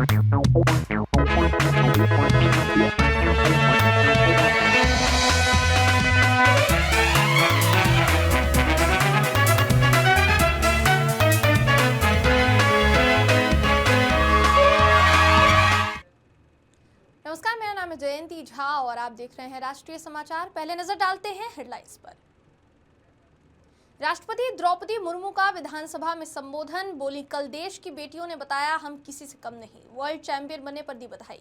नमस्कार, मेरा नाम है जयंती झा और आप देख रहे हैं राष्ट्रीय समाचार। पहले नजर डालते हैं हेडलाइंस पर। राष्ट्रपति द्रौपदी मुर्मू का विधानसभा में संबोधन। बोली, कल देश की बेटियों ने बताया हम किसी से कम नहीं। वर्ल्ड चैंपियन बनने पर दी बधाई।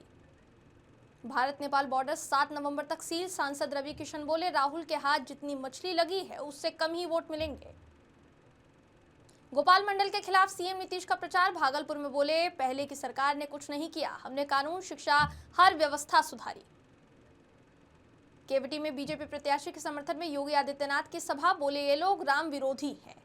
भारत नेपाल बॉर्डर 7 नवंबर तक सील। सांसद रवि किशन बोले, राहुल के हाथ जितनी मछली लगी है उससे कम ही वोट मिलेंगे। गोपाल मंडल के खिलाफ सीएम नीतीश का प्रचार। भागलपुर में बोले, पहले की सरकार ने कुछ नहीं किया, हमने कानून, शिक्षा, हर व्यवस्था सुधारी। केवटी में बीजेपी प्रत्याशी के समर्थन में योगी आदित्यनाथ की सभा। बोले, ये लोग राम विरोधी हैं।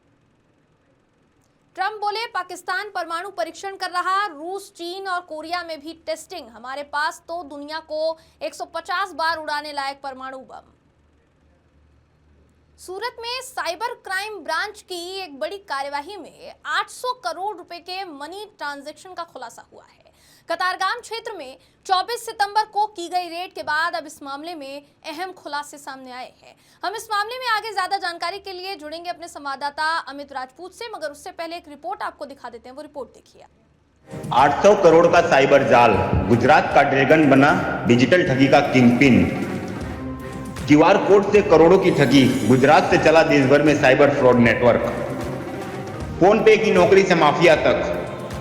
ट्रंप बोले, पाकिस्तान परमाणु परीक्षण कर रहा। रूस, चीन और कोरिया में भी टेस्टिंग। हमारे पास तो दुनिया को 150 बार उड़ाने लायक परमाणु बम। सूरत में साइबर क्राइम ब्रांच की एक बड़ी कार्यवाही में 800 करोड़ रुपए के मनी ट्रांजैक्शन का खुलासा हुआ है। कतारगाम क्षेत्र में 24 सितंबर को की गई रेड के बाद अब इस मामले में अहम खुलासे सामने आए हैं। हम इस मामले में आगे ज्यादा जानकारी के लिए जुड़ेंगे अपने संवाददाता अमित राजपूत से, मगर उससे पहले एक रिपोर्ट आपको दिखा देते हैं। वो रिपोर्ट देखिए। 800 करोड़ का साइबर जाल, गुजरात का ड्रैगन बना डिजिटल ठगी का किंगपिन। क्यूआर कोड से करोड़ों की ठगी, गुजरात से चला देश भर में साइबर फ्रॉड नेटवर्क। फोन पे की नौकरी से माफिया तक,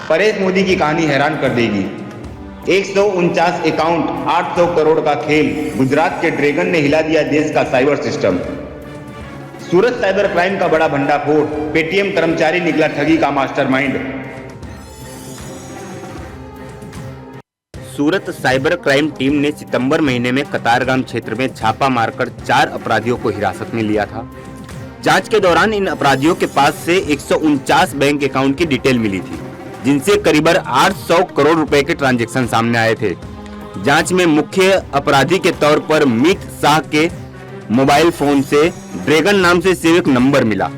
परेश मोदी की कहानी हैरान कर देगी। 149 अकाउंट, 800 करोड़ का खेल, गुजरात के ड्रैगन ने हिला दिया देश का साइबर सिस्टम। सूरत साइबर क्राइम का बड़ा भंडाफोड़, पेटीएम कर्मचारी निकला ठगी का मास्टरमाइंड। सूरत साइबर क्राइम टीम ने सितंबर महीने में कतारगाम क्षेत्र में छापा मारकर 4 अपराधियों को हिरासत में लिया था। जांच के दौरान इन अपराधियों के पास से 149 बैंक अकाउंट की डिटेल मिली थी, जिनसे करीबन 800 करोड़ रुपए के ट्रांजैक्शन सामने आए थे। जांच में मुख्य अपराधी के तौर पर मीत शाह के मोबाइल फोन से ड्रैगन नाम से सेव एक नंबर मिला।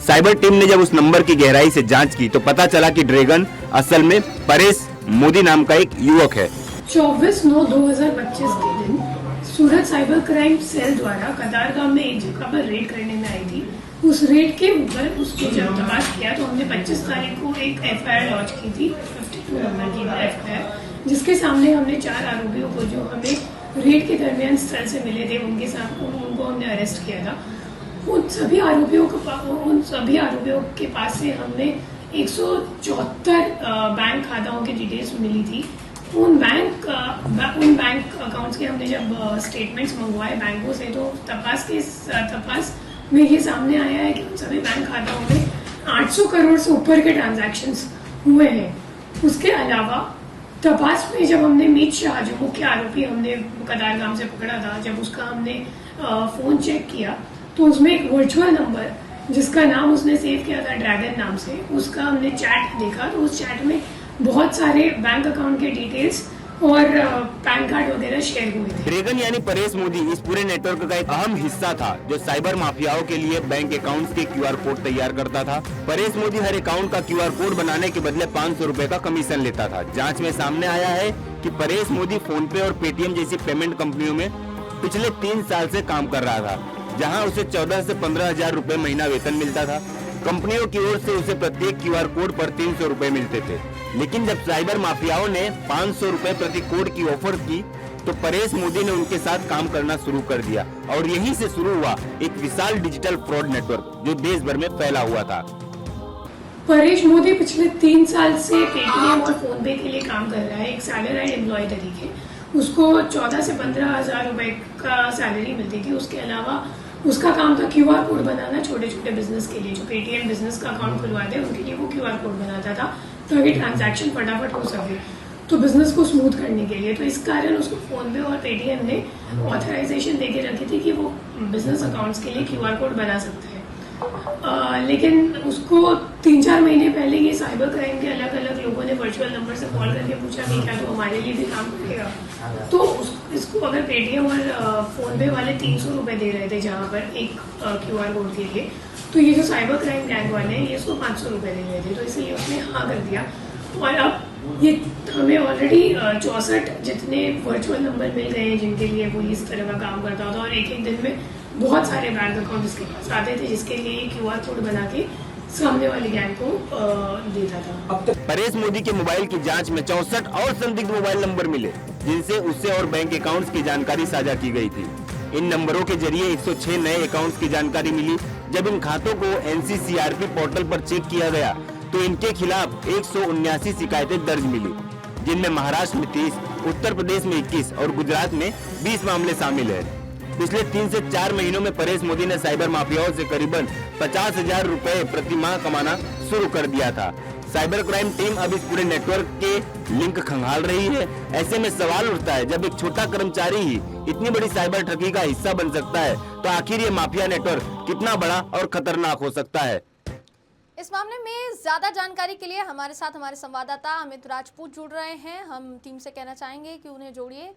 साइबर टीम ने जब उस नंबर की गहराई से जांच की तो पता चला कि ड्रैगन असल में परेश मोदी नाम का एक युवक है। 24/9/2025 के दिन सूरत साइबर क्राइम सेल द्वारा कतारगाम में एक जगह पर रेड करने में आई थी। उस रेड के ऊपर उसको जब तपास किया तो हमने 25 तारीख को एक एफआईआर लॉन्च की थी, 52 नंबर की एफआईआर, जिसके सामने हमने 4 आरोपियों को जो हमें रेड के दरमियान स्थल से मिले थे उनको हमने अरेस्ट किया था। उन सभी आरोपियों के पास से हमने 174 बैंक खाताओं की डिटेल्स मिली थी। उन बैंक अकाउंट्स के हमने जब स्टेटमेंट्स मंगवाए बैंकों से तो तपास में ये सामने आया है कि उन सभी बैंक खाताओं में 800 करोड़ से ऊपर के ट्रांजैक्शंस हुए हैं। उसके अलावा तपास में जब हमने मीत शाह, जो मुख्य आरोपी हमने कतारगाम से पकड़ा था, जब उसका हमने फोन चेक किया तो उसमें एक वर्चुअल नंबर जिसका नाम उसने सेव किया था ड्रैगन नाम से, उसका हमने चैट देखा तो उस चैट में बहुत सारे बैंक अकाउंट के डिटेल्स और पैन कार्ड वगैरह शेयर हुए थे। ड्रैगन यानी परेश मोदी इस पूरे नेटवर्क का एक अहम हिस्सा था, जो साइबर माफियाओं के लिए बैंक अकाउंट्स के क्यूआर कोड तैयार करता था। परेश मोदी हर अकाउंट का क्यूआर कोड बनाने के बदले 500 रुपए का कमीशन लेता था। जांच में सामने आया है कि परेश मोदी फोन पे और पेटीएम जैसी पेमेंट कंपनियों में पिछले 3 साल से काम कर रहा था, जहाँ उसे 14 से 15 हजार रुपए महीना वेतन मिलता था। कंपनियों की ओर से उसे प्रत्येक क्यूआर कोड पर 300 रुपए मिलते थे। लेकिन जब साइबर माफियाओं ने 500 रुपए प्रति कोड की ऑफर की तो परेश मोदी ने उनके साथ काम करना शुरू कर दिया और यहीं से शुरू हुआ एक विशाल डिजिटल फ्रॉड नेटवर्क जो देश भर में फैला हुआ था। परेश मोदी पिछले 3 साल से पेटीएम और फोन पे के लिए काम कर रहा है, एक सैलराइड एम्प्लॉय तरीके। उसको 14 से 15 हजार रुपए का सैलरी मिलती थी। उसके अलावा उसका काम था क्यूआर कोड बनाना छोटे छोटे बिजनेस के लिए, जो पेटीएम बिजनेस का अकाउंट खुलवाते हैं उनके लिए वो क्यूआर कोड बनाता था ताकि ट्रांजैक्शन फटाफट हो सके, तो बिजनेस को स्मूथ करने के लिए। तो इस कारण उसको फोन पे और पेटीएम ने ऑथराइजेशन देके रखी थी कि वो बिजनेस अकाउंट्स के लिए क्यूआर कोड बना सकता है। लेकिन उसको 3-4 महीने पहले ये साइबर क्राइम के अलग अलग लोगों ने वर्चुअल नंबर से कॉल करके पूछा कि क्या तो हमारे लिए भी काम करेगा। तो इसको अगर पेटीएम और फोन पे वाले 300 रुपए दे रहे थे जहाँ पर एक क्यूआर कोड के लिए, तो ये जो साइबर क्राइम गैंग वाले हैं ये इसको 500 रुपए दे रहे थे, तो इसलिए उसने हाँ कर दिया। और अब ये हमें ऑलरेडी 64 जितने वर्चुअल नंबर मिल गए हैं जिनके लिए वो इस तरह का काम करता था, और एक एक दिन में बहुत सारे बैंक अकाउंट इसके पास आते थे जिसके लिए QR कोड बना के सामने वाले गैंग को देता था। परेश मोदी के मोबाइल की जांच में 64 और संदिग्ध मोबाइल नंबर मिले, जिनसे उससे और बैंक अकाउंट्स की जानकारी साझा की गई थी। इन नंबरों के जरिए 106 नए अकाउंट्स की जानकारी मिली। जब इन खातों को NCCRP पोर्टल पर चेक किया गया तो इनके खिलाफ 179 शिकायतें दर्ज मिली, जिनमें महाराष्ट्र में 30, उत्तर प्रदेश में 21 और गुजरात में 20 मामले शामिल है। पिछले 3 से 4 महीनों में परेश मोदी ने साइबर माफियाओं से करीबन 50,000 रुपए प्रति माह कमाना शुरू कर दिया था। साइबर क्राइम टीम अब इस पूरे नेटवर्क के लिंक खंगाल रही है। ऐसे में सवाल उठता है, जब एक छोटा कर्मचारी ही इतनी बड़ी साइबर ठगी का हिस्सा बन सकता है, तो आखिर ये माफिया नेटवर्क कितना बड़ा और खतरनाक हो सकता है। इस मामले में ज्यादा जानकारी के लिए हमारे साथ हमारे संवाददाता अमित राजपूत जुड़ रहे हैं। हम टीम से कहना चाहेंगे कि उन्हें जोड़िए,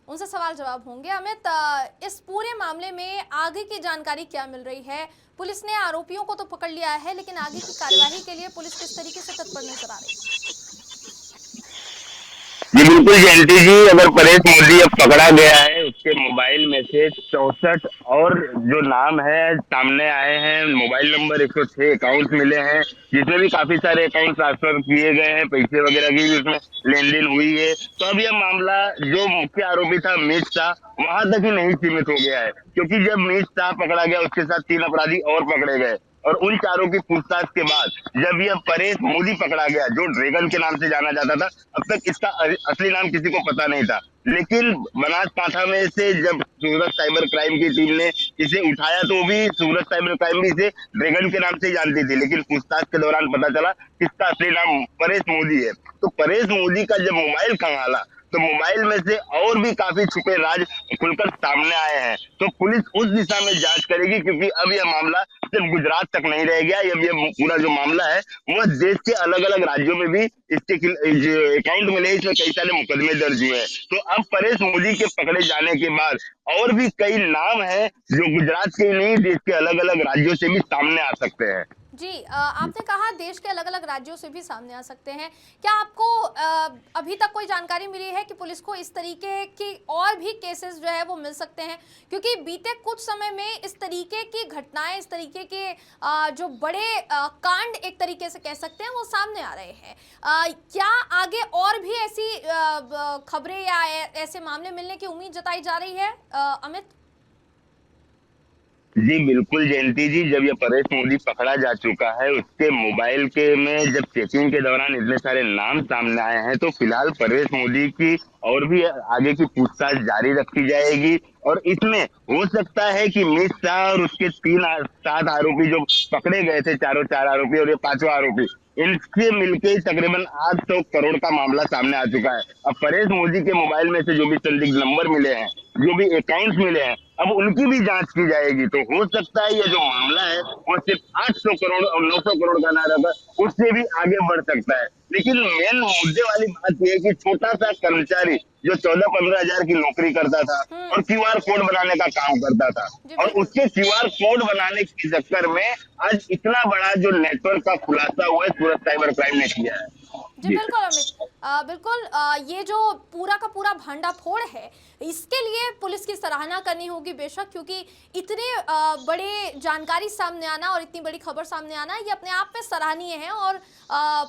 उनसे सवाल जवाब होंगे। अमित, इस पूरे मामले में आगे की जानकारी क्या मिल रही है? पुलिस ने आरोपियों को तो पकड़ लिया है, लेकिन आगे की कार्यवाही के लिए पुलिस किस तरीके से तत्पर नजर आ रही है? जी बिल्कुल जयंती जी, अगर परेश मोदी अब पकड़ा गया है, उसके मोबाइल में से 64 और जो नाम है सामने आए हैं, मोबाइल नंबर 106 अकाउंट मिले हैं, जिसमें भी काफी सारे अकाउंट ट्रांसफर किए गए हैं, पैसे वगैरह की भी उसमें लेन देन हुई है। तो अब यह मामला जो मुख्य आरोपी था मीत शाह, वहां तक ही नहीं सीमित हो गया है, क्योंकि जब मीत शाह पकड़ा गया उसके साथ 3 अपराधी और पकड़े गए, और उन चारों की पूछताछ के बाद जब यह परेश मोदी पकड़ा गया, जो ड्रैगन के नाम से जाना जाता था, अब तक इसका असली नाम किसी को पता नहीं था। लेकिन बनासकांठा में से जब सूरत साइबर क्राइम की टीम ने इसे उठाया, तो भी सूरत साइबर क्राइम भी इसे ड्रैगन के नाम से ही जानती थी, लेकिन पूछताछ के दौरान पता चला कि इसका असली नाम परेश मोदी है। तो परेश मोदी का जब मोबाइल खंगाला, तो मोबाइल में से और भी काफी छुपे राज खुलकर सामने आए हैं। तो पुलिस उस दिशा में जांच करेगी, क्योंकि अब यह मामला सिर्फ गुजरात तक नहीं रह गया। अब यह पूरा जो मामला है वह देश के अलग अलग राज्यों में भी इसके अकाउंट मिले, इसमें कई सारे मुकदमे दर्ज हुए हैं। तो अब परेश मोदी के पकड़े जाने के बाद और भी कई नाम हैं जो गुजरात के नहीं, देश के अलग अलग राज्यों से भी सामने आ सकते हैं। जी, आपने कहा देश के अलग अलग राज्यों से भी सामने आ सकते हैं। क्या आपको अभी तक कोई जानकारी मिली है कि पुलिस को इस तरीके की और भी केसेस जो है वो मिल सकते हैं? क्योंकि बीते कुछ समय में इस तरीके की घटनाएं, इस तरीके के जो बड़े कांड एक तरीके से कह सकते हैं वो सामने आ रहे हैं। क्या आगे और भी ऐसी खबरें या ऐसे मामले मिलने की उम्मीद जताई जा रही है, अमित? जी बिल्कुल जयंती जी, जब ये परेश मोदी पकड़ा जा चुका है, उसके मोबाइल के में जब चेकिंग के दौरान इतने सारे नाम सामने आए हैं, तो फिलहाल परेश मोदी की और भी आगे की पूछताछ जारी रखी जाएगी। और इसमें हो सकता है कि मीत शाह और उसके 3-7 आरोपी जो पकड़े गए थे, चारों 4 आरोपी और ये 5वां आरोपी, इनसे मिलकर तकरीबन 800 करोड़ का मामला सामने आ चुका है। अब परेश मोदी के मोबाइल में से जो भी संदिग्ध नंबर मिले हैं, जो भी अकाउंट्स मिले हैं, अब उनकी भी जांच की जाएगी। तो हो सकता है ये जो मामला है वो सिर्फ 800 करोड़ और 900 करोड़ का ना रहकर उससे भी आगे बढ़ सकता है। लेकिन मेन मुद्दे वाली बात यह है कि छोटा सा कर्मचारी जो 14-15 हजार की नौकरी करता था और QR कोड बनाने का काम करता था, और उसके QR कोड बनाने के चक्कर में आज इतना बड़ा जो नेटवर्क का खुलासा हुआ है, सूरत साइबर क्राइम ने किया है। जी बिल्कुल अमित, बिल्कुल ये जो पूरा का पूरा भांडाफोड़ है, इसके लिए पुलिस की सराहना करनी होगी बेशक, क्योंकि इतने बड़े जानकारी सामने आना और इतनी बड़ी खबर सामने आना ये अपने आप में सराहनीय है, और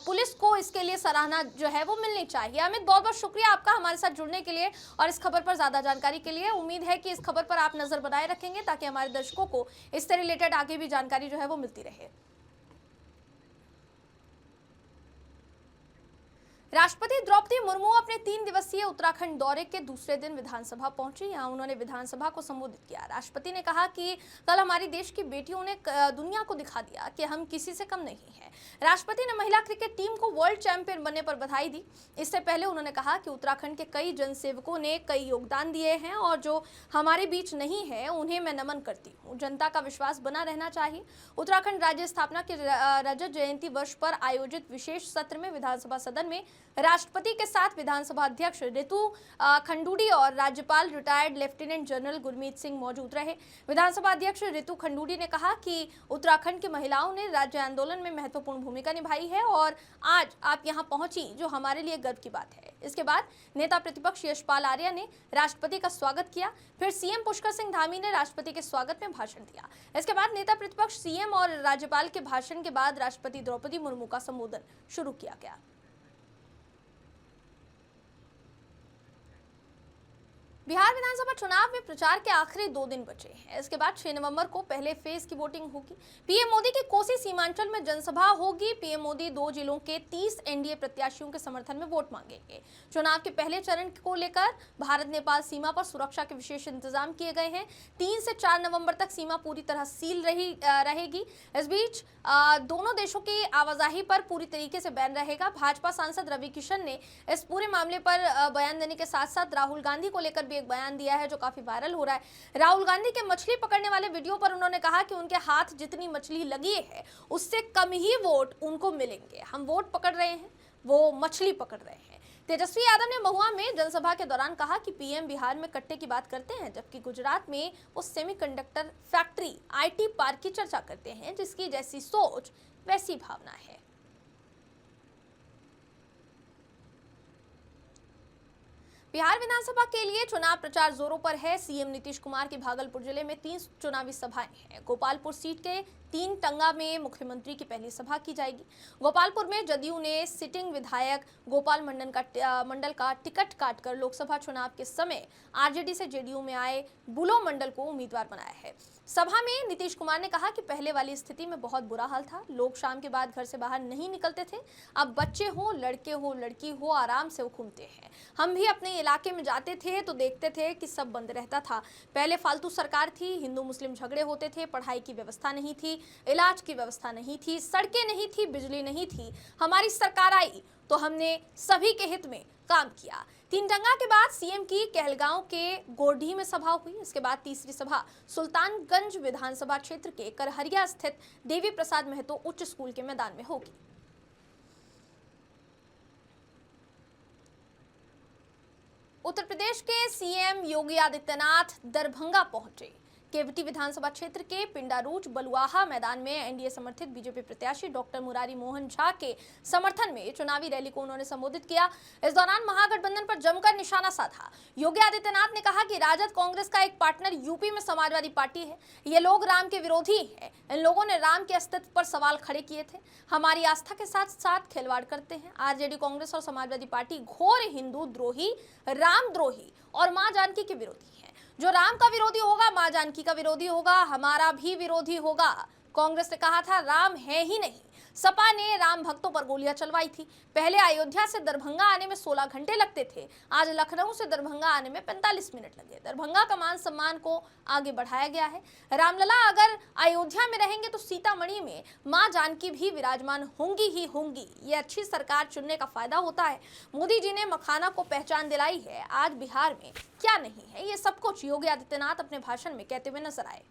पुलिस को इसके लिए सराहना जो है वो मिलनी चाहिए। अमित, बहुत बहुत शुक्रिया आपका हमारे साथ जुड़ने के लिए और इस खबर पर ज़्यादा जानकारी के लिए। उम्मीद है कि इस खबर पर आप नज़र बनाए रखेंगे ताकि हमारे दर्शकों को इससे रिलेटेड आगे भी जानकारी जो है वो मिलती रहे। राष्ट्रपति द्रौपदी मुर्मू अपने 3 दिवसीय उत्तराखंड दौरे के दूसरे दिन विधानसभा पहुंची। यहां उन्होंने विधानसभा को संबोधित किया। राष्ट्रपति ने कहा कि कल हमारी देश की बेटियों ने दुनिया को दिखा दिया कि हम किसी से कम नहीं हैं। राष्ट्रपति ने महिला क्रिकेट टीम को वर्ल्ड चैंपियन बनने पर बधाई दी। इससे पहले उन्होंने कहा कि उत्तराखंड के कई जनसेवकों ने कई योगदान दिए हैं और जो हमारे बीच नहीं है उन्हें मैं नमन करती हूँ। जनता का विश्वास बना रहना चाहिए। उत्तराखंड राज्य स्थापना के रजत जयंती वर्ष पर आयोजित विशेष सत्र में विधानसभा सदन में राष्ट्रपति के साथ विधानसभा अध्यक्ष रितु खंडूड़ी और राज्यपाल retired lieutenant general Gurmeet Singh मौजूद रहे। विधानसभा अध्यक्ष रितु खंडूड़ी ने कहा कि उत्तराखंड की महिलाओं ने राज्य आंदोलन में महत्वपूर्ण भूमिका निभाई है और आज आप यहां पहुंची, जो हमारे लिए गर्व की बात है। इसके बाद नेता प्रतिपक्ष यशपाल आर्या ने राष्ट्रपति का स्वागत किया। फिर सीएम पुष्कर सिंह धामी ने राष्ट्रपति के स्वागत में भाषण दिया। इसके बाद नेता प्रतिपक्ष, सीएम और राज्यपाल के भाषण के बाद राष्ट्रपति द्रौपदी मुर्मू का संबोधन शुरू किया गया। बिहार विधानसभा चुनाव में प्रचार के आखिरी 2 दिन बचे हैं। इसके बाद 6 नवंबर को पहले फेज की वोटिंग होगी। पीएम मोदी की कोसी सीमांचल में जनसभा होगी। पीएम मोदी 2 जिलों के 30 एनडीए प्रत्याशियों के समर्थन में वोट मांगेंगे। चुनाव के पहले चरण को लेकर भारत नेपाल सीमा पर सुरक्षा के विशेष इंतजाम किए गए हैं। 3 से 4 नवंबर तक सीमा पूरी तरह सील रहेगी। इस बीच दोनों देशों की आवाजाही पर पूरी तरीके से बैन रहेगा। भाजपा सांसद रवि किशन ने इस पूरे मामले पर बयान देने के साथ साथ राहुल गांधी को लेकर भी एक बयान दिया है, जो काफी वायरल हो रहा है। राहुल गांधी के मछली पकड़ने वाले वीडियो पर उन्होंने कहा कि उनके हाथ जितनी मछली लगी है उससे कम ही वोट उनको मिलेंगे। हम वोट पकड़ रहे हैं, वो मछली पकड़ रहे हैं। तेजस्वी यादव ने महुआ में जनसभा के दौरान कहा कि पीएम बिहार में कट्टे की बात करते हैं, जबकि गुजरात में वो सेमीकंडक्टर फैक्ट्री आईटी पार्क की चर्चा करते हैं, जिसकी जैसी सोच वैसी भावना है। बिहार विधानसभा के लिए चुनाव प्रचार जोरों पर है। सीएम नीतीश कुमार की भागलपुर जिले में 3 चुनावी सभाएं हैं। गोपालपुर सीट के 3 टंगा में मुख्यमंत्री की पहली सभा की जाएगी। गोपालपुर में जदयू ने सिटिंग विधायक गोपाल मंडल का टिकट काटकर लोकसभा चुनाव के समय आरजेडी से जेडीयू में आए बुलो मंडल को उम्मीदवार बनाया है। सभा में नीतीश कुमार ने कहा कि पहले वाली स्थिति में बहुत बुरा हाल था। लोग शाम के बाद घर से बाहर नहीं निकलते थे। अब बच्चे हो, लड़के हो, लड़की हो, आराम से वो घूमते हैं। हम भी अपने इलाके में जाते थे तो देखते थे कि सब बंद रहता था। पहले फालतू सरकार थी, हिंदू मुस्लिम झगड़े होते थे, पढ़ाई की व्यवस्था नहीं थी, इलाज की व्यवस्था नहीं थी, सड़कें नहीं थी, बिजली नहीं थी। हमारी सरकार आई तो हमने सभी के हित में काम किया। 3 टंगा के बाद सीएम की कहलगांव के गोरढी में सभा हुई। इसके बाद तीसरी सभा सुल्तानगंज विधानसभा क्षेत्र के करहरिया स्थित देवी प्रसाद महतो उच्च स्कूल के मैदान में होगी। उत्तर प्रदेश के सीएम योगी आदित्यनाथ दरभंगा पहुंचे। केवटी विधानसभा क्षेत्र के पिंडारूच बलुआहा मैदान में एनडीए समर्थित बीजेपी प्रत्याशी डॉक्टर मुरारी मोहन झा के समर्थन में चुनावी रैली को उन्होंने संबोधित किया। इस दौरान महागठबंधन पर जमकर निशाना साधा। योगी आदित्यनाथ ने कहा कि राजद कांग्रेस का एक पार्टनर यूपी में समाजवादी पार्टी है। ये लोग राम के विरोधी हैं। इन लोगों ने राम के अस्तित्व पर सवाल खड़े किए थे। हमारी आस्था के साथ साथ खिलवाड़ करते हैं। आरजेडी, कांग्रेस और समाजवादी पार्टी घोर हिंदू द्रोही, राम द्रोही और मां जानकी के विरोधी है। जो राम का विरोधी होगा, मां जानकी का विरोधी होगा, हमारा भी विरोधी होगा। कांग्रेस ने कहा था राम है ही नहीं। सपा ने राम भक्तों पर गोलियां चलवाई थी। पहले अयोध्या से दरभंगा आने में 16 घंटे लगते थे। आज लखनऊ से दरभंगा आने में 45 मिनट लगे। दरभंगा का मान सम्मान को आगे बढ़ाया गया है। रामलला अगर अयोध्या में रहेंगे तो सीतामढ़ी में मां जानकी भी विराजमान होंगी ही होंगी। ये अच्छी सरकार चुनने का फायदा होता है। मोदी जी ने मखाना को पहचान दिलाई है। आज बिहार में क्या नहीं है, ये सब कुछ योगी आदित्यनाथ अपने भाषण में कहते हुए नजर आए।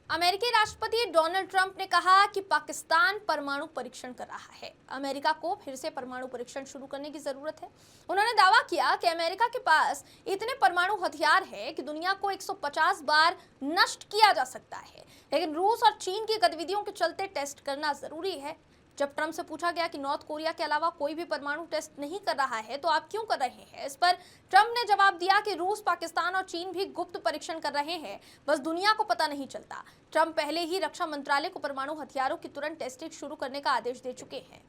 अमेरिकी राष्ट्रपति डोनाल्ड ट्रंप ने कहा कि पाकिस्तान परमाणु परीक्षण कर रहा है। अमेरिका को फिर से परमाणु परीक्षण शुरू करने की जरूरत है। उन्होंने दावा किया कि अमेरिका के पास इतने परमाणु हथियार है कि दुनिया को 150 बार नष्ट किया जा सकता है, लेकिन रूस और चीन की गतिविधियों के चलते टेस्ट करना जरूरी है। जब ट्रंप से पूछा गया कि नॉर्थ कोरिया के अलावा कोई भी परमाणु टेस्ट नहीं कर रहा है तो आप क्यों कर रहे हैं, इस पर ट्रंप ने जवाब दिया कि रूस, पाकिस्तान और चीन भी गुप्त परीक्षण कर रहे हैं, बस दुनिया को पता नहीं चलता। ट्रंप पहले ही रक्षा मंत्रालय को परमाणु हथियारों की तुरंत टेस्टिंग शुरू करने का आदेश दे चुके हैं।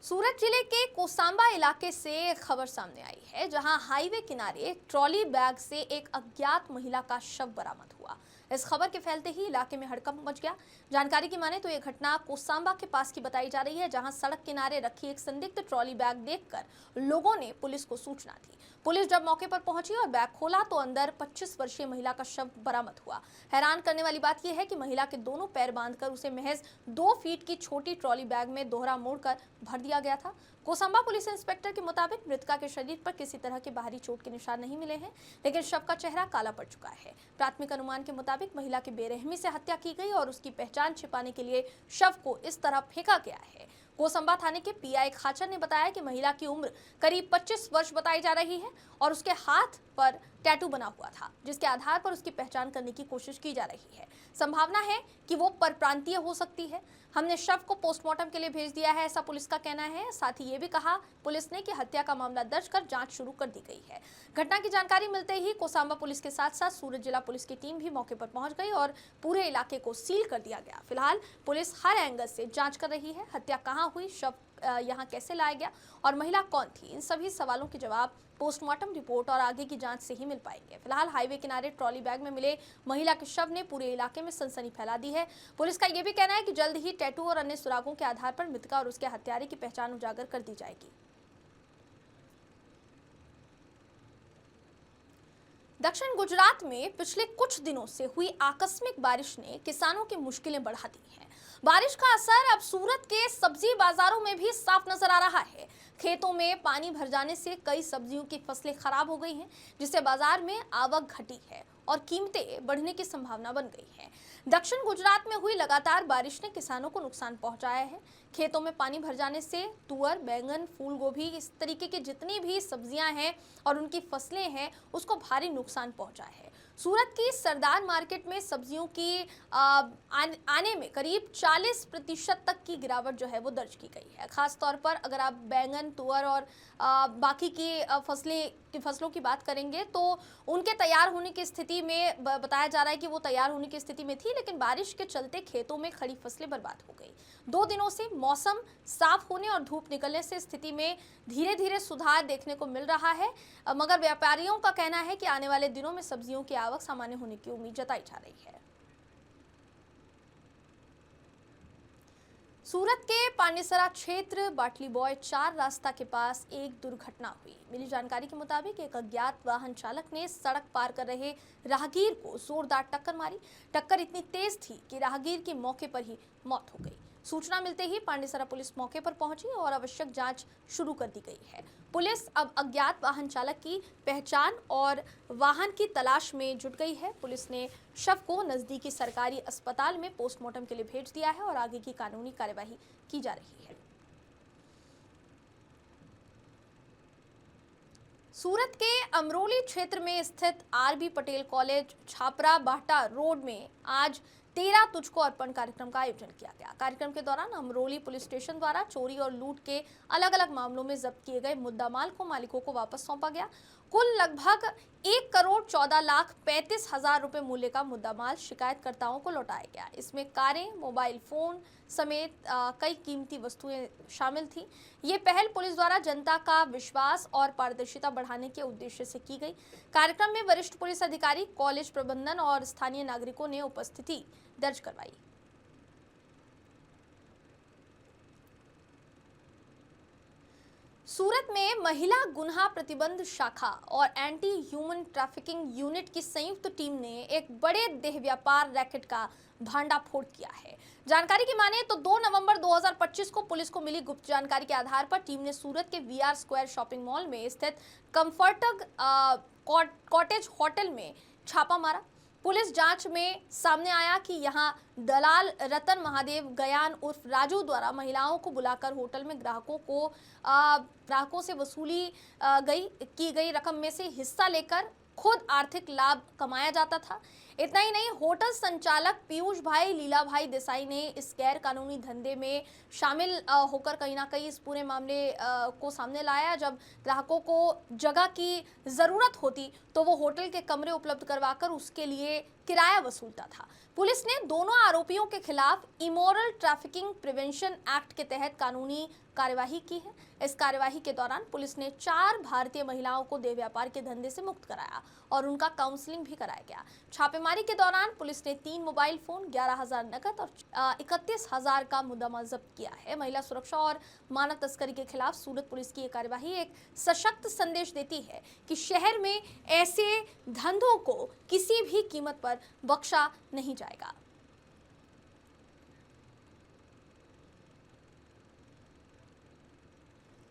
सूरत जिले के कोसांबा इलाके से खबर सामने आई है, जहां हाईवे किनारे ट्रॉली बैग से एक अज्ञात महिला का शव बरामद हुआ। इस खबर के फैलते ही इलाके में हड़कंप मच गया। जानकारी की माने तो यह घटना कोसांबा के पास की बताई जा रही है, जहां सड़क किनारे रखी एक संदिग्ध ट्रॉली बैग देखकर लोगों ने पुलिस को सूचना दी। पुलिस जब मौके पर पहुंची और बैग खोला तो अंदर 25 वर्षीय महिला का शव बरामद हुआ। हैरान करने वाली बात यह है कि महिला के दोनों पैर बांधकर उसे महज 2 फीट की छोटी ट्रॉली बैग में दोहरा मोड़कर भर दिया गया था। कोसंबा पुलिस इंस्पेक्टर के मुताबिक मृतका के शरीर पर किसी तरह के बाहरी चोट के निशान नहीं मिले हैं, लेकिन शव का चेहरा काला पड़ चुका है। प्राथमिक अनुमान के मुताबिक महिला की बेरहमी से हत्या की गई और उसकी पहचान छिपाने के लिए शव को इस तरह फेंका गया है। कोसंबा थाने के पीआई खाचर ने बताया कि महिला की उम्र करीब 25 वर्ष बताई जा रही है और उसके हाथ पर टैटू बना हुआ था, जिसके आधार पर उसकी पहचान करने की कोशिश की जा रही है। संभावना है कि वो परप्रांतीय हो सकती है। हमने शव को पोस्टमार्टम के लिए भेज दिया है, ऐसा पुलिस का कहना है। साथ ही ये भी कहा पुलिस ने कि हत्या का मामला दर्ज कर जांच शुरू कर दी गई है। घटना की जानकारी मिलते ही कोसंबा पुलिस के साथ साथ सूरत जिला पुलिस की टीम भी मौके पर पहुंच गई और पूरे इलाके को सील कर दिया गया। फिलहाल पुलिस हर एंगल से जांच कर रही है। हत्या कहां हुई, शव यहाँ कैसे लाया गया और महिला कौन थी, इन सभी सवालों के जवाब पोस्टमार्टम रिपोर्ट और आगे की जांच से ही मिल पाएंगे। फिलहाल हाईवे किनारे ट्रॉली बैग में मिले महिला के शव ने पूरे इलाके में सनसनी फैला दी है। पुलिस का यह भी कहना है कि जल्द ही टैटू और अन्य सुरागों के आधार पर मृतका और उसके हत्यारे की पहचान उजागर कर दी जाएगी। दक्षिण गुजरात में पिछले कुछ दिनों से हुई आकस्मिक बारिश ने किसानों की मुश्किलें बढ़ा दी हैं। बारिश का असर अब सूरत के सब्जी बाजारों में भी साफ नजर आ रहा है। खेतों में पानी भर जाने से कई सब्जियों की फसलें खराब हो गई हैं, जिससे बाजार में आवक घटी है और कीमतें बढ़ने की संभावना बन गई है। दक्षिण गुजरात में हुई लगातार बारिश ने किसानों को नुकसान पहुंचाया है। खेतों में पानी भर जाने से तुअर, बैंगन, फूल गोभी, इस तरीके की जितनी भी सब्जियां हैं और उनकी फसलें हैं, उसको भारी नुकसान पहुंचा है। सूरत की सरदार मार्केट में सब्जियों की आने में करीब 40% तक की गिरावट जो है वो दर्ज की गई है। खास तौर पर अगर आप बैंगन, तुअर और बाकी की फसलों की बात करेंगे तो उनके तैयार होने की स्थिति में बताया जा रहा है कि वो तैयार होने की स्थिति में थी, लेकिन बारिश के चलते खेतों में खड़ी फसलें बर्बाद हो गई। 2 दिनों से मौसम साफ होने और धूप निकलने से स्थिति में धीरे धीरे सुधार देखने को मिल रहा है, मगर व्यापारियों का कहना है कि आने वाले दिनों में सब्जियों की आवक सामान्य होने की उम्मीद जताई जा रही है। सूरत के पांडेसरा क्षेत्र बाटली बॉय 4 रास्ता के पास एक दुर्घटना हुई। मिली जानकारी के मुताबिक एक अज्ञात वाहन चालक ने सड़क पार कर रहे राहगीर को जोरदार टक्कर मारी। टक्कर इतनी तेज थी कि राहगीर की मौके पर ही मौत हो गई। सूचना मिलते ही पांडेसरा पुलिस मौके पर पहुंची और आवश्यक जांच शुरू कर दी गई है। पुलिस अब अज्ञात वाहन चालक की पहचान और वाहन की तलाश में जुट गई है। पुलिस ने शव को नजदीकी सरकारी अस्पताल में पोस्टमार्टम के लिए भेज दिया है और आगे की कानूनी कार्यवाही की जा रही है। सूरत के अमरोली क्षेत्र में स्थित आरबी पटेल कॉलेज छापरा बाटा रोड में आज 13 तुझको अर्पण कार्यक्रम का आयोजन किया गया। कार्यक्रम के दौरान अमरोली पुलिस स्टेशन द्वारा चोरी और लूट के अलग अलग मामलों में जब्त किए गए मुद्दामाल को मालिकों को वापस सौंपा गया। कुल लगभग 1,14,35,000 रुपए मूल्य का मुद्दामाल शिकायतकर्ताओं को लौटाया गया। इसमें कारें, मोबाइल फोन समेत कई कीमती वस्तुएं शामिल थी। ये पहल पुलिस द्वारा जनता का विश्वास और पारदर्शिता बढ़ाने के उद्देश्य से की गई। कार्यक्रम में वरिष्ठ पुलिस अधिकारी, कॉलेज प्रबंधन और स्थानीय नागरिकों ने उपस्थिति दर्ज करवाई। सूरत में महिला गुन्हा प्रतिबंध शाखा और एंटी ह्यूमन ट्रैफिकिंग यूनिट की संयुक्त टीम ने एक बड़े देह व्यापार रैकेट का भांडाफोड़ किया है। जानकारी की माने तो 2 नवंबर 2025 को पुलिस को मिली गुप्त जानकारी के आधार पर टीम ने सूरत के वीआर स्क्वायर शॉपिंग मॉल में स्थित कंफर्टग कॉटेज होटल में छापा मारा। पुलिस जांच में सामने आया कि यहां दलाल रतन महादेव गयान उर्फ राजू द्वारा महिलाओं को बुलाकर होटल में ग्राहकों से वसूली की गई रकम में से हिस्सा लेकर खुद आर्थिक लाभ कमाया जाता था। इतना ही नहीं, होटल संचालक पीयूष भाई लीला भाई देसाई ने इस गैर कानूनी धंधे में शामिल होकर कहीं ना कहीं इस पूरे मामले को सामने लाया। जब ग्राहकों को जगह की ज़रूरत होती तो वो होटल के कमरे उपलब्ध करवाकर उसके लिए किराया वसूलता था। पुलिस ने दोनों आरोपियों के खिलाफ इमोरल ट्रैफिकिंग प्रिवेंशन एक्ट के तहत कानूनी कार्यवाही की है। इस कार्यवाही के दौरान पुलिस ने 4 भारतीय महिलाओं को देह व्यापार के धंधे से मुक्त कराया और उनका काउंसलिंग भी कराया गया। छापेमारी के दौरान पुलिस ने 3 मोबाइल फोन, 11,000 नकद और 31,000 का मुद्दा जब्त किया है। महिला सुरक्षा और मानव तस्करी के खिलाफ सूरत पुलिस की यह कार्यवाही एक सशक्त संदेश देती है कि शहर में ऐसे धंधों को किसी भी कीमत पर बख्शा नहीं जाएगा।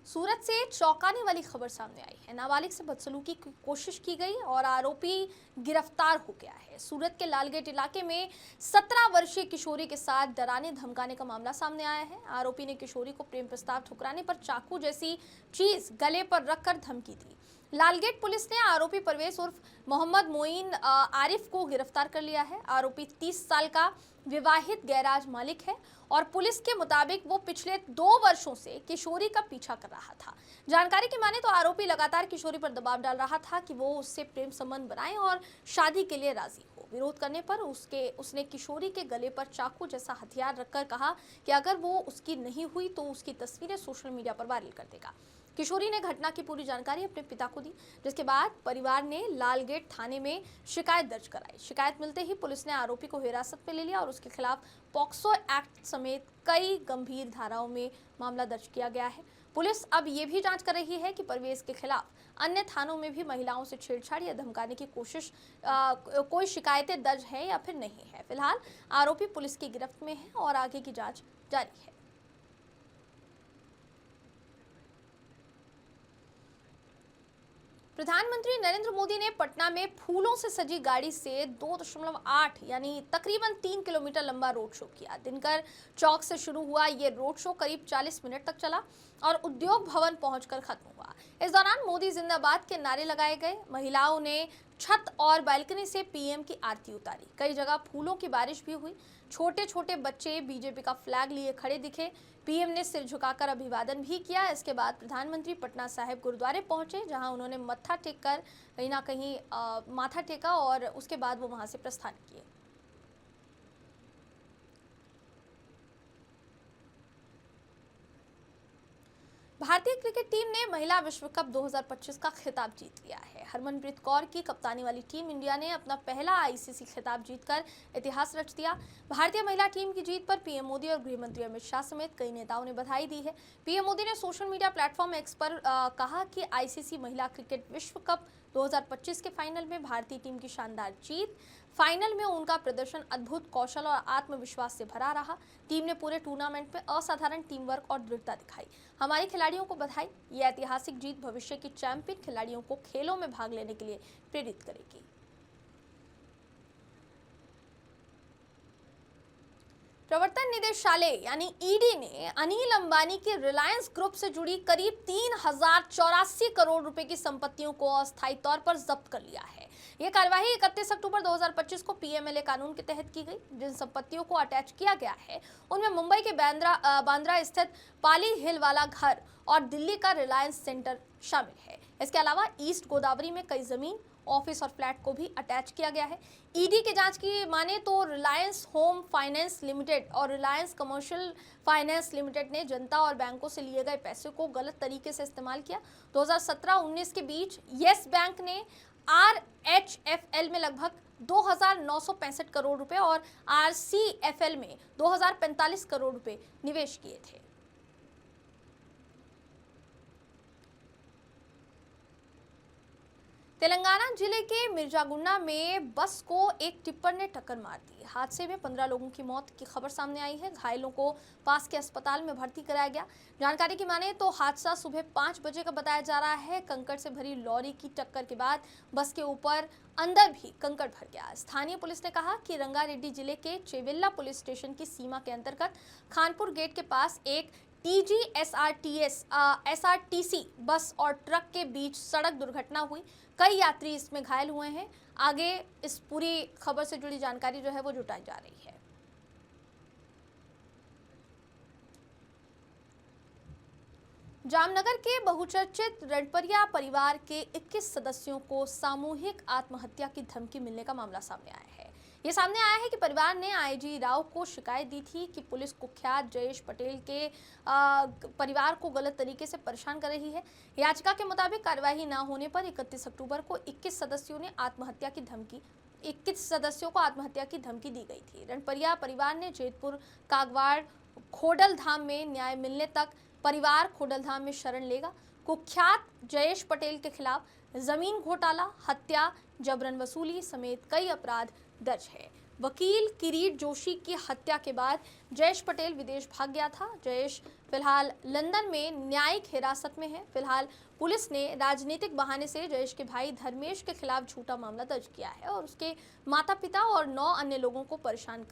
सूरत से चौंकाने वाली खबर सामने आई है। नाबालिग से बदसलूकी की कोशिश की गई और आरोपी गिरफ्तार हो गया है। सूरत के लालगेट इलाके में 17 वर्षीय किशोरी के साथ डराने धमकाने का मामला सामने आया है। आरोपी ने किशोरी को प्रेम प्रस्ताव ठुकराने पर चाकू जैसी चीज गले पर रखकर धमकी दी। लालगेट पुलिस ने आरोपी परवेज उर्फ मोहम्मद मोइन आरिफ को गिरफ्तार कर लिया है। आरोपी 30 साल का विवाहित गैराज मालिक है और पुलिस के मुताबिक वो पिछले 2 वर्षों से किशोरी का पीछा कर रहा था। जानकारी की माने तो आरोपी लगातार किशोरी पर दबाव डाल रहा था कि वो उससे प्रेम संबंध बनाए और शादी के लिए राजी हो। विरोध करने पर उसने किशोरी के गले पर चाकू जैसा हथियार रखकर कहा कि अगर वो उसकी नहीं हुई तो उसकी तस्वीरें सोशल मीडिया पर वायरल कर देगा। किशोरी ने घटना की पूरी जानकारी अपने पिता को दी, जिसके बाद परिवार ने लालगेट थाने में शिकायत दर्ज कराई। शिकायत मिलते ही पुलिस ने आरोपी को हिरासत में ले लिया और उसके खिलाफ पॉक्सो एक्ट समेत कई गंभीर धाराओं में मामला दर्ज किया गया है। पुलिस अब ये भी जांच कर रही है कि परवेज के खिलाफ अन्य थानों में भी महिलाओं से छेड़छाड़ या धमकाने की कोशिश कोई शिकायतें दर्ज है या फिर नहीं है। फिलहाल आरोपी पुलिस की गिरफ्त में है और आगे की जांच जारी है। प्रधानमंत्री नरेंद्र मोदी ने पटना में फूलों से सजी गाड़ी से 2.8 यानी तकरीबन 3 किलोमीटर लंबा रोड शो किया। दिनकर चौक से शुरू हुआ ये रोड शो करीब 40 मिनट तक चला और उद्योग भवन पहुंचकर खत्म हुआ। इस दौरान मोदी जिंदाबाद के नारे लगाए गए। महिलाओं ने छत और बालकनी से पीएम की आरती उतारी। कई जगह फूलों की बारिश भी हुई। छोटे छोटे बच्चे बीजेपी का फ्लैग लिए खड़े दिखे। पीएम ने सिर झुकाकर अभिवादन भी किया। इसके बाद प्रधानमंत्री पटना साहिब गुरुद्वारे पहुंचे, जहां उन्होंने मत्था टेक कर कहीं ना कहीं माथा टेका और उसके बाद वो वहां से प्रस्थान किए। भारतीय क्रिकेट टीम ने महिला विश्व कप 2025 का खिताब जीत लिया है। हरमनप्रीत कौर की कप्तानी वाली टीम इंडिया ने अपना पहला आईसीसी खिताब जीतकर इतिहास रच दिया। भारतीय महिला टीम की जीत पर पीएम मोदी और गृह मंत्री अमित शाह समेत कई नेताओं ने बधाई दी है। पीएम मोदी ने सोशल मीडिया प्लेटफॉर्म एक्स पर कहा कि आईसीसी महिला क्रिकेट विश्व कप 2025 के फाइनल में भारतीय टीम की शानदार जीत। फाइनल में उनका प्रदर्शन अद्भुत कौशल और आत्मविश्वास से भरा रहा। टीम ने पूरे टूर्नामेंट में असाधारण टीम वर्क और दृढ़ता दिखाई। हमारे खिलाड़ियों को बधाई। ये ऐतिहासिक जीत भविष्य की चैंपियन खिलाड़ियों को खेलों में भाग लेने के लिए प्रेरित करेगी। प्रवर्तन निदेशालय यानी ईडी ने अनिल अंबानी के रिलायंस ग्रुप से जुड़ी करीब 3084 करोड़ रुपए की संपत्तियों को अस्थायी तौर पर जब्त कर लिया है। यह कार्यवाही 31 अक्टूबर 2025 को पीएमएलए कानून के तहत की गई। जिन संपत्तियों को अटैच किया गया है उनमें मुंबई के बांद्रा स्थित पाली हिल वाला घर और दिल्ली का रिलायंस सेंटर शामिल है। इसके अलावा ईस्ट गोदावरी में कई जमीन, ऑफिस और फ्लैट को भी अटैच किया गया है। ईडी के जांच की माने तो रिलायंस होम फाइनेंस लिमिटेड और रिलायंस कमर्शियल फाइनेंस लिमिटेड ने जनता और बैंकों से लिए गए पैसे को गलत तरीके से इस्तेमाल किया। 2017-19 के बीच येस बैंक ने आरएचएफएल में लगभग 2,965 करोड़ रुपए और आरसीएफएल में 2,045 करोड़ रुपए निवेश किए थे। तेलंगाना जिले के मिर्जागुंडा में बस को एक टिप्पर ने टक्कर मार दी। हादसे में 15 लोगों की मौत की खबर सामने आई है। घायलों को पास के अस्पताल में भर्ती कराया गया। जानकारी की माने तो हादसा सुबह 5 बजे का बताया जा रहा है। कंकड़ से भरी लॉरी की टक्कर के बाद बस के ऊपर अंदर भी कंकड़ भर गया। स्थानीय पुलिस ने कहा कि रंगारेड्डी जिले के चेवेल्ला पुलिस स्टेशन की सीमा के अंतर्गत खानपुर गेट के पास एक एसआरटीसी बस और ट्रक के बीच सड़क दुर्घटना हुई। कई यात्री इसमें घायल हुए हैं। आगे इस पूरी खबर से जुड़ी जानकारी जो है वो जुटाई जा रही है। जामनगर के बहुचर्चित रडपरिया परिवार के 21 सदस्यों को सामूहिक आत्महत्या की धमकी मिलने का मामला सामने आया है। ये सामने आया है कि परिवार ने आईजी राव को शिकायत दी थी कि पुलिस कुख्यात जयेश पटेल के परिवार को गलत तरीके से परेशान कर रही है। याचिका के मुताबिक कार्यवाही न होने पर 31 अक्टूबर को 21 सदस्यों को आत्महत्या की धमकी दी गई थी। रणपरिया परिवार ने जेतपुर, कागवाड़, खोडलधाम में न्याय मिलने तक परिवार खोडलधाम में शरण लेगा। कुख्यात जयेश पटेल के खिलाफ जमीन घोटाला, हत्या, जबरन वसूली समेत कई अपराध दर्ज है। वकील किरीट जोशी की हत्या के बाद जयेश पटेल विदेश भाग गया था। जयेश फिलहाल लंदन में न्यायिक हिरासत में है। फिलहाल पुलिस ने राजनीतिक बहाने से जयेश के भाई धर्मेश के खिलाफ झूठा मामला दर्ज किया है और उसके माता-पिता और 9 अन्य लोगों को परेशान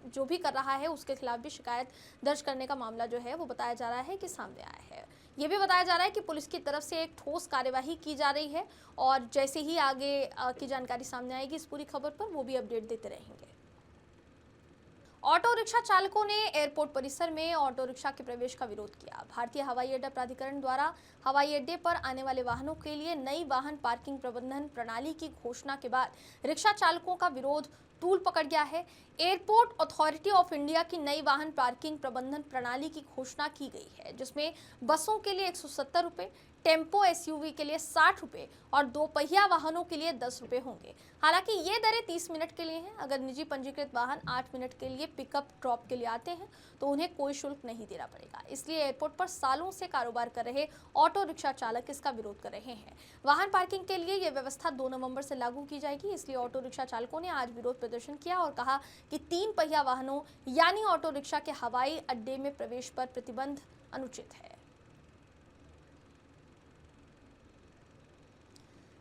जो भी कर रहा है उसके खिलाफ भी शिकायत दर्ज करने का मामला जो है वो बताया जा रहा है कि सामने आया है। ये भी बताया जा रहा है कि पुलिस की तरफ से एक ठोस कार्यवाही की जा रही है और जैसे ही आगे की जानकारी सामने आएगी इस पूरी खबर पर वो भी अपडेट देते रहेंगे। ऑटो रिक्शा चालकों ने एयरपोर्ट परिसर में ऑटो रिक्शा के प्रवेश का विरोध किया। भारतीय हवाई अड्डा प्राधिकरण द्वारा हवाई अड्डे पर आने वाले वाहनों के लिए नई वाहन पार्किंग प्रबंधन प्रणाली की घोषणा के बाद रिक्शा चालकों का विरोध तूल पकड़ गया है। एयरपोर्ट अथॉरिटी ऑफ इंडिया की नई वाहन पार्किंग प्रबंधन प्रणाली की घोषणा की गई है, जिसमें बसों के लिए 170 रुपये, टेम्पो एसयूवी के लिए 60 रुपये और 2 पहिया वाहनों के लिए 10 रुपये होंगे। हालांकि ये दरें 30 मिनट के लिए हैं। अगर निजी पंजीकृत वाहन 8 मिनट के लिए पिकअप ड्रॉप के लिए आते हैं तो उन्हें कोई शुल्क नहीं देना पड़ेगा। इसलिए एयरपोर्ट पर सालों से कारोबार कर रहे ऑटो रिक्शा चालक इसका विरोध कर रहे हैं। वाहन पार्किंग के लिए ये व्यवस्था 2 नवंबर से लागू की जाएगी। इसलिए ऑटो रिक्शा चालकों ने आज विरोध प्रदर्शन किया और कहा कि 3 पहिया वाहनों यानी ऑटो रिक्शा के हवाई अड्डे में प्रवेश पर प्रतिबंध अनुचित है।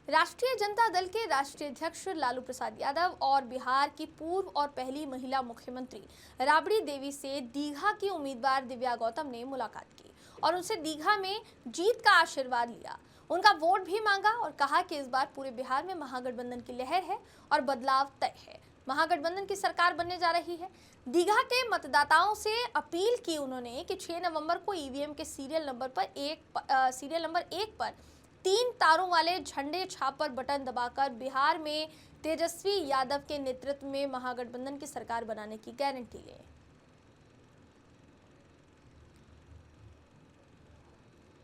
राष्ट्रीय जनता दल के राष्ट्रीय अध्यक्ष लालू प्रसाद यादव और बिहार की पूर्व और पहली महिला मुख्यमंत्री राबड़ी देवी से दीघा की उम्मीदवार दिव्या गौतम ने मुलाकात की और उनसे दीघा में जीत का आशीर्वाद लिया। उनका वोट भी मांगा और कहा कि इस बार पूरे बिहार में महागठबंधन की लहर है और बदलाव तय है। महागठबंधन की सरकार बनने जा रही है। दीघा के मतदाताओं से अपील की उन्होंने कि 6 नवंबर को ईवीएम के सीरियल नंबर 1 पर 3 तारों वाले झंडे छाप पर बटन दबाकर बिहार में तेजस्वी यादव के नेतृत्व में महागठबंधन की सरकार बनाने की गारंटी लें।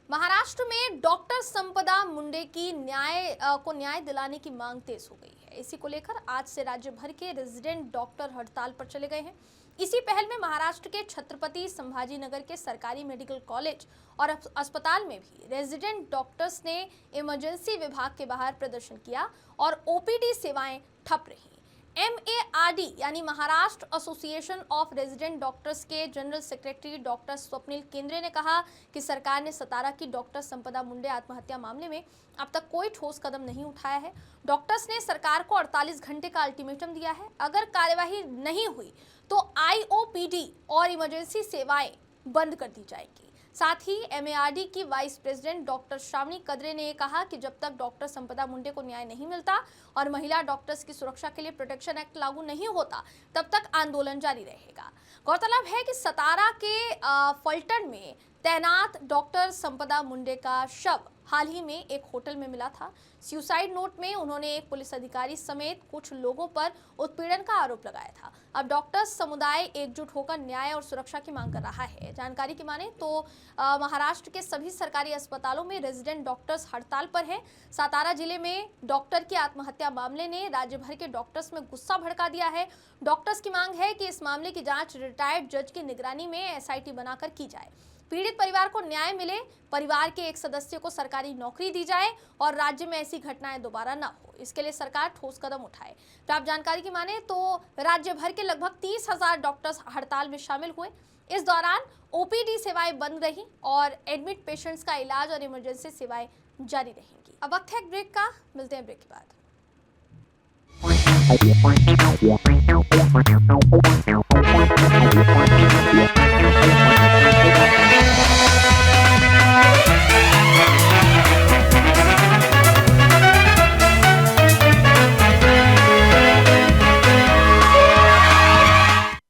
महाराष्ट्र में डॉक्टर संपदा मुंडे की न्याय दिलाने की मांग तेज हो गई है। इसी को लेकर आज से राज्य भर के रेजिडेंट डॉक्टर हड़ताल पर चले गए हैं। इसी पहल में महाराष्ट्र के छत्रपति संभाजीनगर के सरकारी मेडिकल कॉलेज और अस्पताल में भी रेजिडेंट डॉक्टर्स ने इमरजेंसी विभाग के बाहर प्रदर्शन किया और ओपीडी सेवाएं ठप रहीं। MARD यानी Maharashtra association of resident doctors के जनरल सेक्रेटरी डॉक्टर स्वप्निल केंद्रे ने कहा कि सरकार ने सतारा की डॉक्टर संपदा मुंडे आत्महत्या मामले में अब तक कोई ठोस कदम नहीं उठाया है। डॉक्टर्स ने सरकार को 48 घंटे का अल्टीमेटम दिया है। अगर कार्यवाही नहीं हुई तो IOPD और इमरजेंसी सेवाएं बंद कर दी जाएगी। साथ ही MARD की वाइस प्रेसिडेंट डॉक्टर श्रावणी कदरे ने कहा कि जब तक डॉक्टर संपदा मुंडे को न्याय नहीं मिलता और महिला डॉक्टर्स की सुरक्षा के लिए प्रोटेक्शन एक्ट लागू नहीं होता तब तक आंदोलन जारी रहेगा। गौरतलब है कि सतारा के फलटन में तैनात डॉक्टर संपदा मुंडे का शव हाल ही में एक होटल में मिला था। सुसाइड नोट में उन्होंने एक पुलिस अधिकारी समेत कुछ लोगों पर उत्पीड़न का आरोप लगाया था। अब डॉक्टर समुदाय एकजुट होकर न्याय और सुरक्षा की मांग कर रहा है। जानकारी की माने तो महाराष्ट्र के सभी सरकारी अस्पतालों में रेजिडेंट डॉक्टर्स हड़ताल पर हैं। सातारा जिले में डॉक्टर की आत्महत्या मामले ने राज्य भर के डॉक्टर्स में गुस्सा भड़का दिया है। डॉक्टर्स की मांग है कि इस मामले की जांच रिटायर्ड जज की निगरानी में SIT बनाकर की जाए। पीड़ित परिवार को न्याय मिले, परिवार के एक सदस्य को सरकारी नौकरी दी जाए और राज्य में ऐसी घटनाएं दोबारा न हो, इसके लिए सरकार ठोस कदम उठाए। प्राप्त जानकारी की माने तो राज्य भर के लगभग 30,000 डॉक्टर्स हड़ताल में शामिल हुए। इस दौरान OPD सेवाएं बंद रही और एडमिट पेशेंट्स का इलाज और इमरजेंसी सेवाएं जारी रहेंगी। अब वक्त है एक ब्रेक का, मिलते हैं ब्रेक के बाद। Yeah.